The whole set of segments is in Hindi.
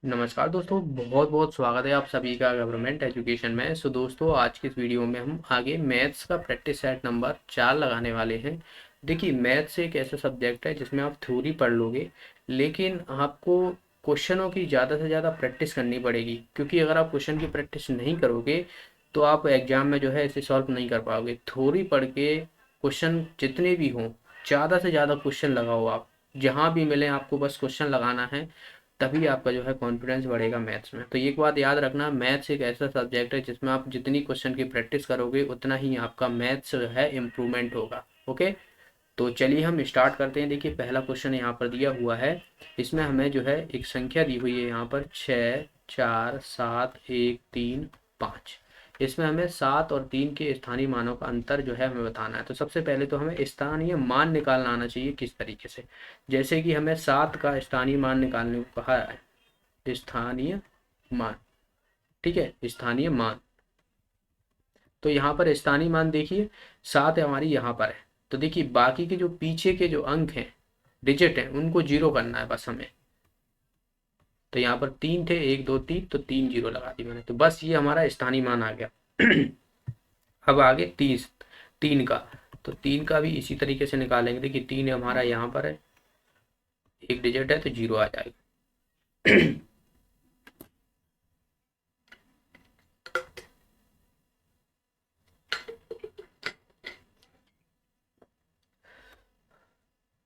नमस्कार दोस्तों, बहुत बहुत स्वागत है आप सभी का गवर्नमेंट एजुकेशन में। दोस्तों, आज की इस वीडियो में हम आगे मैथ्स का प्रैक्टिस सेट नंबर 4 लगाने वाले हैं। देखिए, मैथ्स एक ऐसा सब्जेक्ट है जिसमें आप थ्योरी पढ़ लोगे, लेकिन आपको क्वेश्चनों की ज़्यादा से ज़्यादा प्रैक्टिस करनी पड़ेगी, क्योंकि अगर आप क्वेश्चन की प्रैक्टिस नहीं करोगे तो आप एग्जाम में जो है इसे सॉल्व नहीं कर पाओगे। थ्योरी पढ़ के क्वेश्चन जितने भी हों, ज़्यादा से ज़्यादा क्वेश्चन लगाओ। आप जहाँ भी मिले आपको बस क्वेश्चन लगाना है, तभी आपका जो है कॉन्फिडेंस बढ़ेगा मैथ्स में। तो एक बात याद रखना, मैथ्स एक ऐसा सब्जेक्ट है जिसमें आप जितनी क्वेश्चन की प्रैक्टिस करोगे उतना ही आपका मैथ्स जो है इम्प्रूवमेंट होगा। ओके, तो चलिए हम स्टार्ट करते हैं। देखिए, पहला क्वेश्चन यहाँ पर दिया हुआ है। इसमें हमें जो है एक संख्या दी हुई है यहाँ पर 6, 4, 7, 1, 3, 5। इसमें हमें 7 और 3 के स्थानीय मानों का अंतर जो है हमें बताना है। तो सबसे पहले तो हमें स्थानीय मान निकालना आना चाहिए किस तरीके से। जैसे कि हमें 7 का स्थानीय मान निकालने को कहा है। स्थानीय मान, ठीक है, स्थानीय मान। तो यहाँ पर स्थानीय मान देखिए, 7 हमारी यहाँ पर है। तो देखिए, बाकी के जो पीछे के जो अंक हैं, डिजिट हैं, उनको जीरो करना है बस हमें। तो यहाँ पर 3 थे, 1, 2, 3, तो 3 जीरो लगा दी मैंने। तो बस ये हमारा स्थानीय मान आ गया। अब आगे 3 का। तो 3 का भी इसी तरीके से निकालेंगे। देखिए, 3 हमारा यहाँ पर है, एक डिजिट है तो जीरो आ जाएगा।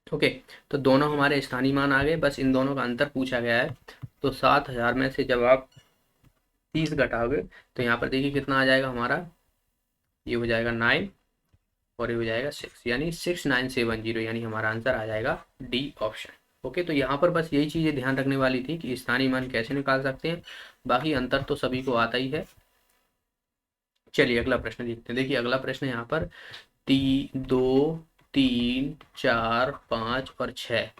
ओके, तो दोनों हमारे स्थानीय मान आ गए, बस इन दोनों का अंतर पूछा गया है। तो 7,000 में से जब आप 30 घटाओगे तो यहाँ पर देखिए कितना आ जाएगा हमारा। ये हो जाएगा 9 और ये हो जाएगा 6, यानी 6970, यानी हमारा आंसर आ जाएगा डी ऑप्शन। ओके, तो यहाँ पर बस यही चीज़ें ध्यान रखने वाली थी कि स्थानीय मान कैसे निकाल सकते हैं। बाकी अंतर तो सभी को आता ही है। चलिए अगला प्रश्न देखते हैं। देखिए, अगला प्रश्न यहाँ पर 2, 3, 4, 5 और 6,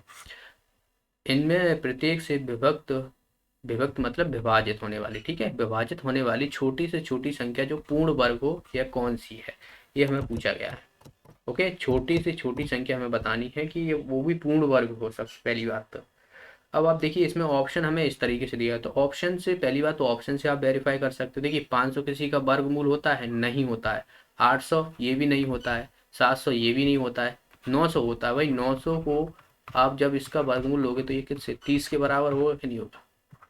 इनमें प्रत्येक से विभक्त, विभक्त मतलब विभाजित होने वाली, ठीक है, विभाजित होने वाली छोटी से छोटी संख्या जो पूर्ण वर्ग हो, यह कौन सी है, ये हमें पूछा गया है। ओके, छोटी से छोटी संख्या हमें बतानी है कि ये वो भी पूर्ण वर्ग हो सकती, पहली बात तो। अब आप देखिए, इसमें ऑप्शन हमें इस तरीके से दिया है, तो ऑप्शन से पहली बात तो ऑप्शन से आप वेरीफाई कर सकते हो। देखिए, 500 किसी का वर्गमूल होता है? नहीं होता है। 800 ये भी नहीं होता है। 700 ये भी नहीं होता है। 900 होता है। भाई 900 को आप जब इसका वर्गमूल लोगे तो ये किससे 30 के बराबर होगा कि नहीं होगा?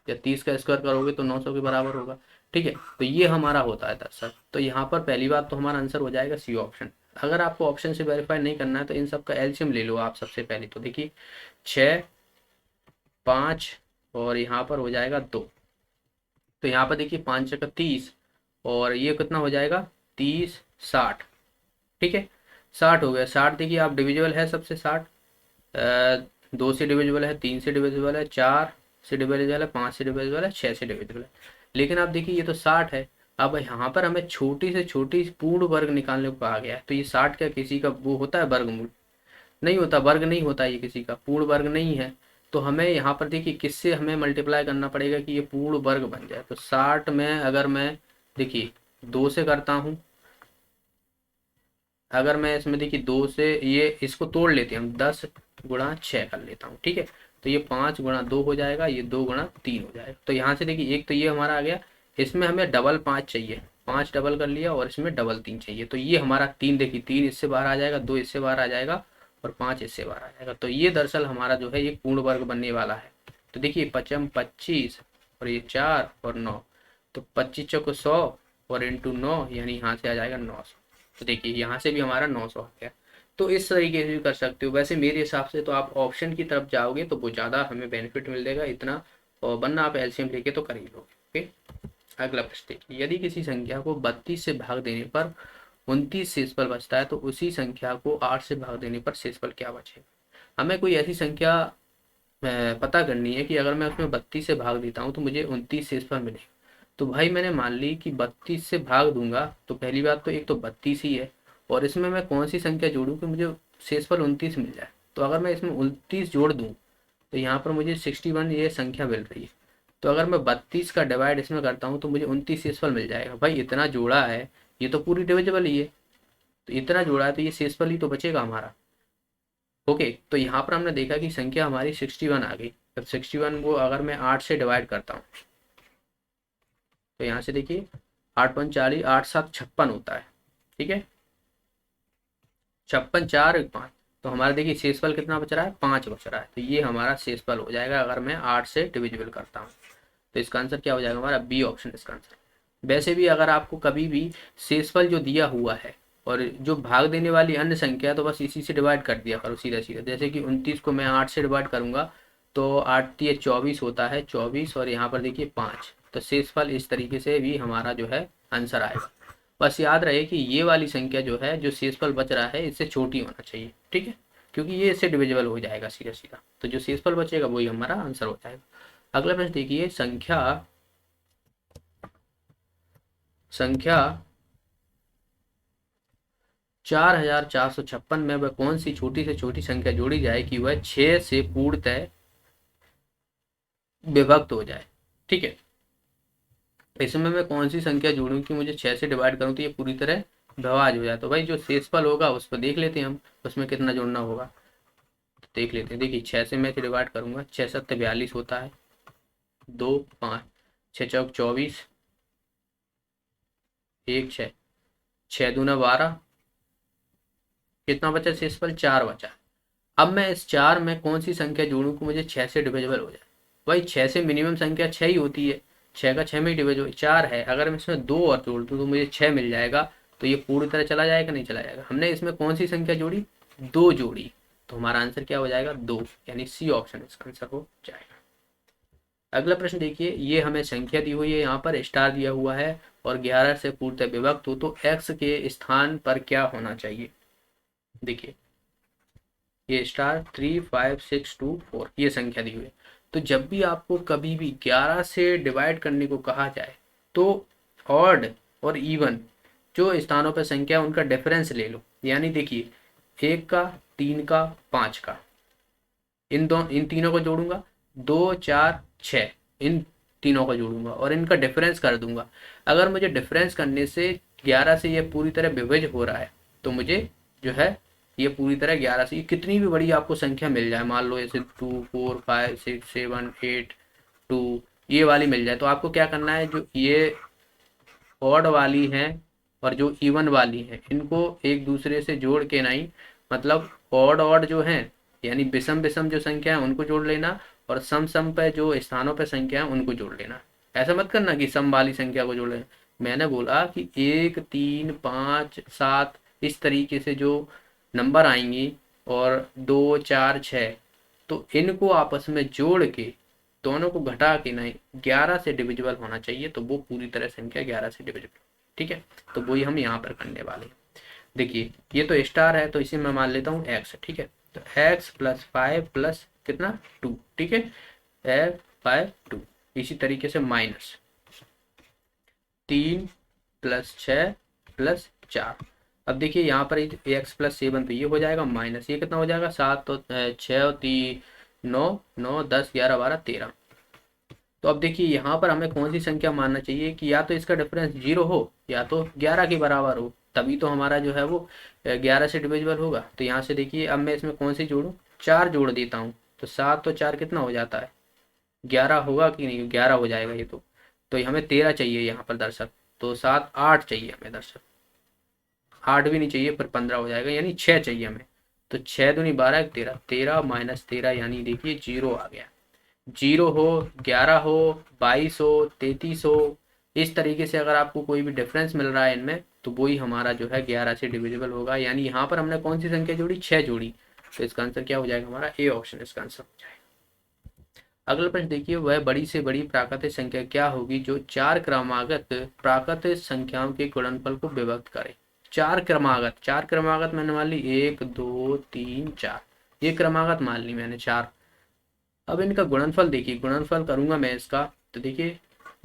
या 30 का स्क्वायर करोगे तो 900 के बराबर होगा। ठीक है, तो ये हमारा होता है दरअसल। तो यहाँ पर पहली बात तो हमारा आंसर हो जाएगा सी ऑप्शन। अगर आपको ऑप्शन से वेरीफाई नहीं करना है तो इन सब का एलसीएम ले लो आप सबसे पहले। तो देखिए, 6, 5 और यहाँ पर हो जाएगा 2। तो यहाँ पर देखिए, 5 × 30 और ये कितना हो जाएगा, 30, 60। ठीक है, 60 हो गया। 60 देखिए आप डिविजिबल है सबसे 60। 2 से डिविजिबल है, 3 से डिविजिबल है, 4 से डिविजिबल है, 5 से डिविजिबल है, 6 से डिविजिबल है। लेकिन आप देखिए, ये तो 60 है। अब यहाँ पर हमें छोटी से छोटी पूर्ण वर्ग निकालने को कहा गया है। तो ये 60 क्या किसी का वो होता है वर्गमूल? नहीं होता, वर्ग नहीं होता, ये किसी का पूर्ण वर्ग नहीं है। तो हमें यहाँ पर देखिए किससे हमें मल्टीप्लाई करना पड़ेगा कि ये पूर्ण वर्ग बन जाए। तो 60 में अगर मैं देखिए 2 से करता हूँ, अगर मैं इसमें देखिए 2 से, ये इसको तोड़ लेते हैं हम, 10 × 6 कर लेता हूँ, ठीक है। तो ये 5 × 2 हो जाएगा, ये 2 × 3 हो जाएगा। तो यहाँ से देखिए, एक तो ये हमारा आ गया। इसमें हमें डबल 5 चाहिए, 5 डबल कर लिया, और इसमें डबल 3 चाहिए। तो ये हमारा 3, देखिए 3 इससे बाहर आ जाएगा, 2 इससे बाहर आ जाएगा, और 5 इससे बाहर आ जाएगा। तो ये दरअसल हमारा जो है ये पूर्ण वर्ग बनने वाला है। तो देखिए, 5 25 और ये 4 और 9, तो 25 चौको 100 और इंटू 9, यानी यहाँ से आ जाएगा 900। तो देखिए, यहाँ से भी हमारा 900 आ गया। तो इस तरीके से भी कर सकते हो। वैसे मेरे हिसाब से तो आप ऑप्शन की तरफ जाओगे तो वो ज़्यादा हमें बेनिफिट मिल जाएगा इतना, और वरना आप एलसीएम लेके तो कर ही लोगे। ओके, अगला प्रश्न देखिए। यदि किसी संख्या को 32 से भाग देने पर 29 शेषफल बचता है, तो उसी संख्या को 8 से भाग देने पर शेषफल क्या बचेगा? हमें कोई ऐसी संख्या पता करनी है कि अगर मैं उसमें 32 से भाग देता हूँ तो मुझे 29 शेषफल मिलेगा। तो भाई मैंने मान ली कि 32 से भाग दूंगा, तो पहली बात तो एक तो 32 ही है, और इसमें मैं कौन सी संख्या जोड़ूं कि मुझे शेषफल 29 मिल जाए। तो अगर मैं इसमें 29 जोड़ दूं तो यहाँ पर मुझे 61 ये संख्या मिल रही है। तो अगर मैं 32 का डिवाइड इसमें करता हूँ तो मुझे 29 शेषफल मिल जाएगा। भाई इतना जोड़ा है, ये तो पूरी डिविजिबल ही है। तो इतना जोड़ा है तो ये शेषफल ही तो बचेगा हमारा। ओके, तो यहाँ पर हमने देखा कि संख्या हमारी 61 आ गई। तो 61 को अगर मैं 8 से डिवाइड करता हूँ तो यहाँ से देखिए 8×5 = 40, 8×7 = 56 होता है। ठीक है, 56, 4, 5, तो हमारा देखिए शेषफल कितना बच रहा है, 5 बच रहा है। तो ये हमारा शेषफल हो जाएगा अगर मैं 8 से डिविजिबल करता हूँ। तो इसका आंसर क्या हो जाएगा हमारा, बी ऑप्शन इसका आंसर। वैसे भी अगर आपको कभी भी शेषफल जो दिया हुआ है और जो भाग देने वाली अन्य संख्या है तो बस इसी से डिवाइड कर दिया करो सीधा सीधा। जैसे कि 29 को मैं 8 से डिवाइड करूंगा तो 8 × 3 = 24 होता है, 24, और यहाँ पर देखिए 5। तो शेषफल इस तरीके से भी हमारा जो है आंसर आएगा। बस याद रहे कि ये वाली संख्या जो है, जो शेषफल बच रहा है, इससे छोटी होना चाहिए। ठीक है, क्योंकि ये इससे डिविजिबल हो जाएगा सीधा सीधा, तो जो शेषफल बचेगा वही हमारा आंसर हो जाएगा। अगला प्रश्न देखिए, संख्या 4456 में वह कौन सी छोटी से छोटी संख्या जोड़ी जाए कि वह 6 से पूर्णतः विभक्त हो जाए। ठीक है, इसमें मैं कौन सी संख्या जोड़ूं कि मुझे 6 से डिवाइड करूं तो ये पूरी तरह विभाज्य हो जाए। तो भाई जो शेषफल होगा उस पर देख लेते हैं हम, उसमें कितना जोड़ना होगा तो देख लेते हैं। देखिए 6 से मैं डिवाइड करूंगा, 6 × 7 = 42 होता है, 2, 5, 6 × 4 = 24, 1, 6, 6 × 2 = 12, कितना बचा शेषफल, 4 बचा। अब मैं इस 4 में कौन सी संख्या जोड़ूं कि मुझे 6 से डिविजिबल हो जाए। भाई 6 से मिनिमम संख्या 6 ही होती है, 6 का 6 में ही डिविजिबल 4 है। अगर मैं इसमें 2 और जोड़ दूँ तो मुझे 6 मिल जाएगा। तो ये पूरी तरह चला जाएगा, नहीं चला जाएगा। हमने इसमें कौन सी संख्या जोड़ी, 2 जोड़ी, तो हमारा आंसर क्या हो जाएगा, 2, यानी सी ऑप्शन इसका आंसर हो जाएगा। अगला प्रश्न देखिए, ये हमें संख्या दी हुई है, यहाँ पर स्टार दिया हुआ है और 11 से पूर्णतः विभक्त हो तो x के स्थान पर क्या होना चाहिए। देखिए ये स्टार 3, 5, 6, 2, 4 ये संख्या दी हुई है। तो जब भी आपको कभी भी 11 से डिवाइड करने को कहा जाए तो ऑड और इवन जो स्थानों पर संख्या उनका डिफरेंस ले लो। यानी देखिए 1 का, 3 का, 5 का, इन तीनों को जोड़ूंगा, 2, 4, 6, इन तीनों को जोड़ूंगा और इनका डिफरेंस कर दूंगा। अगर मुझे डिफरेंस करने से 11 से ये पूरी तरह विभाज्य हो रहा है तो मुझे जो है ये पूरी तरह 11 से, ये कितनी भी बड़ी आपको संख्या मिल जाए, मान लो ऐसे 2, 4, 5, 6, 7, 8, 2 ये वाली मिल जाए, तो आपको क्या करना है, जो ये ऑड वाली हैं और जो इवन वाली हैं इनको एक दूसरे से जोड़ के नहीं, मतलब ऑड ऑड जो हैं यानी विषम विषम जो संख्या है उनको जोड़ लेना और सम सम पे जो स्थानों पे संख्या है उनको जोड़ लेना। ऐसा मत करना कि सम वाली संख्या को जोड़ लेना। मैंने बोला कि 1, 3, 5, 7 इस तरीके से जो नंबर आएंगी और 2, 4, 6, तो इनको आपस में जोड़ के दोनों को घटा के नहीं 11 से डिविजिबल होना चाहिए, तो वो पूरी तरह संख्या 11 से डिविजिबल। ठीक है, तो वही हम यहाँ पर करने वाले हैं। देखिए ये तो स्टार है तो इसे मैं मान लेता हूँ एक्स। ठीक है, तो x + 5 + कितना 2। ठीक है, 5/2। इसी तरीके से -3 + 6 + 4। अब देखिए यहाँ पर x + 7 तो ये हो जाएगा, माइनस ये कितना हो जाएगा 7, तो 6 और 3 9, 9, 10, 11, 12, 13। तो अब देखिए यहाँ पर हमें कौन सी संख्या मानना चाहिए कि या तो इसका डिफरेंस 0 हो या तो 11 के बराबर हो, तभी तो हमारा जो है वो 11 से डिविजिबल होगा। तो यहाँ से देखिए अब मैं इसमें कौन सी जोड़ूं, 4 जोड़ देता हूँ। तो 7 और 4 कितना हो जाता है, 11 होगा कि नहीं, 11 हो जाएगा ये तो हमें 13 चाहिए यहाँ पर दर्शक। तो 7, 8 चाहिए हमें दर्शक, 8 भी नहीं चाहिए पर 15 हो जाएगा, यानी 6 चाहिए हमें। तो 6 दूनी 12, 13, 13 - 13 यानी देखिए 0 आ गया। 0 हो, 11 हो, 22 हो, 33 हो, इस तरीके से अगर आपको कोई भी डिफरेंस मिल रहा है इनमें तो वही हमारा जो है 11 से डिविजिबल होगा। यानी यहाँ पर हमने कौन सी संख्या जोड़ी, 6 जोड़ी, तो इसका आंसर क्या हो जाएगा हमारा, ए ऑप्शन इसका आंसर हो जाएगा। अगला प्रश्न देखिए, वह बड़ी से बड़ी प्राकृतिक संख्या क्या होगी जो 4 क्रमागत प्राकृतिक संख्याओं के गुणनफल को विभक्त करे। 4 क्रमागत मैंने मान ली 1, 2, 3, 4, ये क्रमागत मान ली मैंने 4। अब इनका गुणनफल देखिए, गुणनफल करूंगा मैं इसका तो देखिए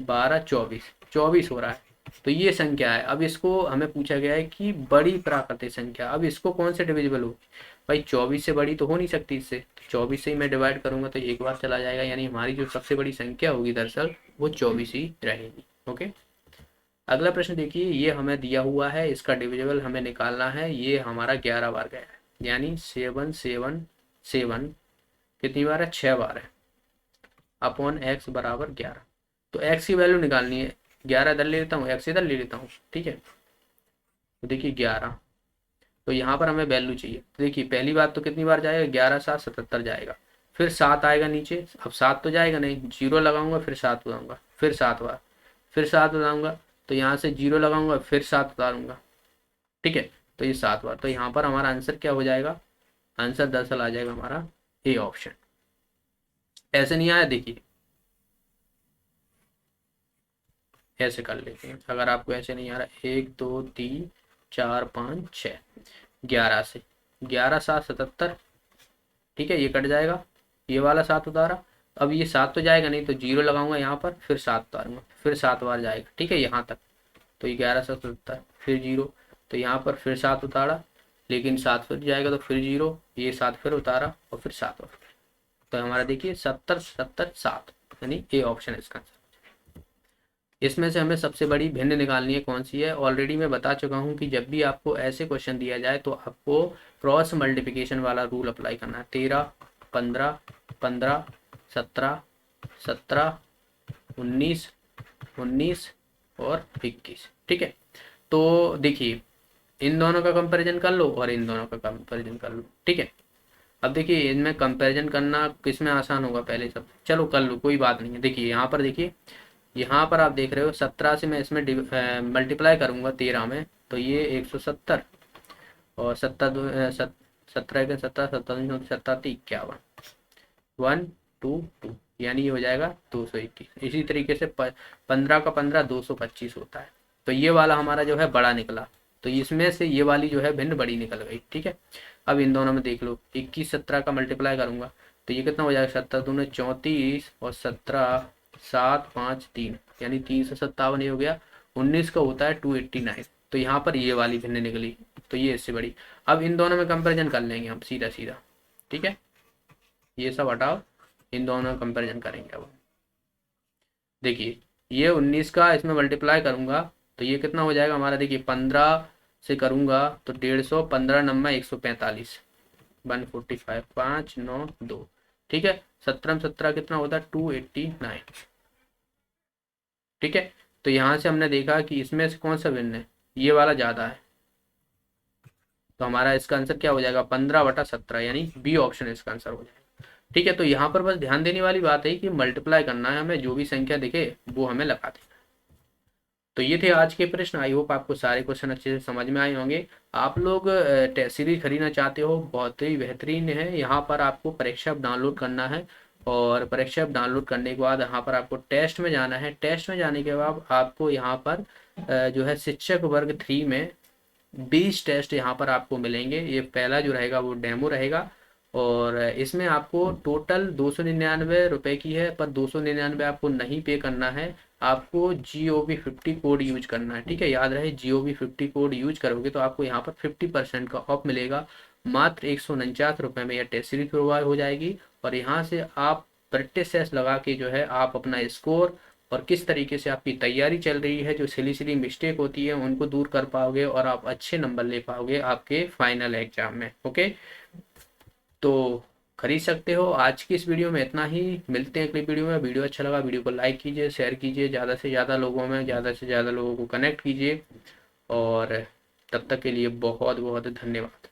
12, 24, 24 हो रहा है। तो ये संख्या है। अब इसको हमें पूछा गया है कि बड़ी प्राकृतिक संख्या, अब इसको कौन से डिविजिबल होगी, भाई 24 से बड़ी तो हो नहीं सकती इससे, तो 24 से ही मैं डिवाइड करूंगा तो एक बार चला जाएगा, यानी हमारी जो सबसे बड़ी संख्या होगी दरअसल वो 24 ही रहेगी। ओके, अगला प्रश्न देखिए, ये हमें दिया हुआ है, इसका डिविजिबल हमें निकालना है। ये हमारा 11 बार गया है, यानी 7, 7, 7 कितनी बार है, 6 बार है। अपॉन एक्स बराबर 11। तो एक्स की वैल्यू निकालनी है, 11 इधर ले लेता हूँ, एक्स इधर ले लेता हूँ, ठीक है। तो देखिए 11, तो यहाँ पर हमें वैल्यू चाहिए। तो देखिए पहली बात तो कितनी बार जाएगा, 11 7 77 जाएगा, फिर 7 आएगा नीचे, अब 7 तो जाएगा नहीं, जीरो लगाऊंगा, फिर 7 उतारूंगा, फिर 7 बार, फिर 7 उतारूंगा, तो यहाँ से जीरो लगाऊंगा, फिर 7 उतारूंगा, ठीक है। तो ये 7 बार, तो यहाँ पर हमारा आंसर क्या हो जाएगा, आंसर दरअसल आ जाएगा हमारा ए ऑप्शन। ऐसे नहीं आया, देखिए ऐसे कर लेते हैं, अगर आपको ऐसे नहीं आ रहा, 1 2 3 4 5 6, 11 से 11 7 77, ठीक है, ये कट जाएगा, ये वाला 7 उतारा, अब ये 7 तो जाएगा नहीं, तो जीरो लगाऊंगा यहाँ पर, फिर 7 उतारूंगा, फिर 7 बार जाएगा, ठीक है, यहाँ तक। तो ये 11 7 77, फिर जीरो, तो यहाँ पर फिर 7 उतारा, लेकिन 7 फिर जाएगा, तो फिर जीरो, ये 7 फिर उतारा, और फिर 7 और, तो हमारा देखिए 70 70 7, यानी ए ऑप्शन है इसका आंसर। इसमें से हमें सबसे बड़ी भिन्न निकालनी है, कौन सी है। ऑलरेडी मैं बता चुका हूँ कि जब भी आपको ऐसे क्वेश्चन दिया जाए तो आपको क्रॉस मल्टीप्लिकेशन वाला रूल अप्लाई करना है। 13 15 15 17 17 19 19 और 21, ठीक है। तो देखिए इन दोनों का कंपैरिजन कर लो और इन दोनों का कंपैरिजन कर लो, ठीक है। अब देखिए इनमें कंपैरिजन करना किस में आसान होगा, पहले सब चलो कर लो, कोई बात नहीं है। देखिए यहाँ पर देखिए, यहाँ पर आप देख रहे हो 17 से मैं इसमें मल्टीप्लाई करूंगा 13 में, तो ये 170, और 17 के 17 17 17 51, 1 2 2, यानी ये हो जाएगा 221। इसी तरीके से 15 का 15 225 होता है। तो ये वाला हमारा जो है बड़ा निकला, तो इसमें से ये वाली जो है भिन्न बड़ी निकल गई, ठीक है। अब इन दोनों में देख लो, 21 17 का मल्टीप्लाई करूंगा तो ये कितना हो जाएगा, 17 दूने 34 और 17 7 5 3, यानी 357 ये हो गया। 19 का होता है 289, तो यहाँ पर ये वाली भिन्न निकली, तो ये इससे बड़ी। अब इन दोनों में कंपेरिजन कर लेंगे हम सीधा सीधा, ठीक है। ये सब हटाओ, इन दोनों में कंपेरिजन करेंगे अब। देखिए ये 19 का इसमें मल्टीप्लाई करूंगा तो ये कितना हो जाएगा हमारा, देखिए 15 से करूंगा तो 150, 15 नंबर 145, 145 5 9 2, ठीक है। 17 में 17 कितना होता है 289, ठीक है। तो यहाँ से हमने देखा कि इसमें से कौन सा भिन्न है, ये वाला ज़्यादा है, तो हमारा इसका आंसर क्या हो जाएगा 15/17, यानी बी ऑप्शन इसका आंसर हो जाएगा, ठीक है। तो यहाँ पर बस ध्यान देने वाली बात है कि मल्टीप्लाई करना है हमें, जो भी संख्या दिखे वो हमें लगा देना। तो ये थे आज के प्रश्न। आई होप आपको सारे क्वेश्चन अच्छे से समझ में आए होंगे। आप लोग टेस्ट सीरीज खरीदना चाहते हो, बहुत ही बेहतरीन है। यहाँ पर आपको परीक्षा डाउनलोड करना है, और परीक्षा डाउनलोड करने के बाद यहाँ पर आपको टेस्ट में जाना है। टेस्ट में जाने के बाद आपको यहाँ पर जो है शिक्षक वर्ग 3 में 20 टेस्ट यहाँ पर आपको मिलेंगे। ये पहला जो रहेगा वो डेमो रहेगा, और इसमें आपको टोटल 299 रुपये की है, पर 299 आपको नहीं पे करना है, आपको GOV50 कोड यूज करना है, ठीक है। याद रहे GOV50 कोड यूज करोगे तो आपको यहाँ पर 50% का ऑफ मिलेगा, मात्र 149 रुपये में यह टेस्ट सीरीज प्रोवाइड हो जाएगी। और यहाँ से आप प्रैक्टिस टेस्ट लगा के जो है आप अपना स्कोर और किस तरीके से आपकी तैयारी चल रही है, जो सिली सिली मिस्टेक होती है उनको दूर कर पाओगे, और आप अच्छे नंबर ले पाओगे आपके फाइनल एग्जाम में। ओके, तो खरीद सकते हो। आज की इस वीडियो में इतना ही, मिलते हैं अगली वीडियो में। वीडियो अच्छा लगा वीडियो को लाइक कीजिए, शेयर कीजिए, ज़्यादा से ज़्यादा लोगों में, ज़्यादा से ज़्यादा लोगों को कनेक्ट कीजिए, और तब तक के लिए बहुत बहुत धन्यवाद।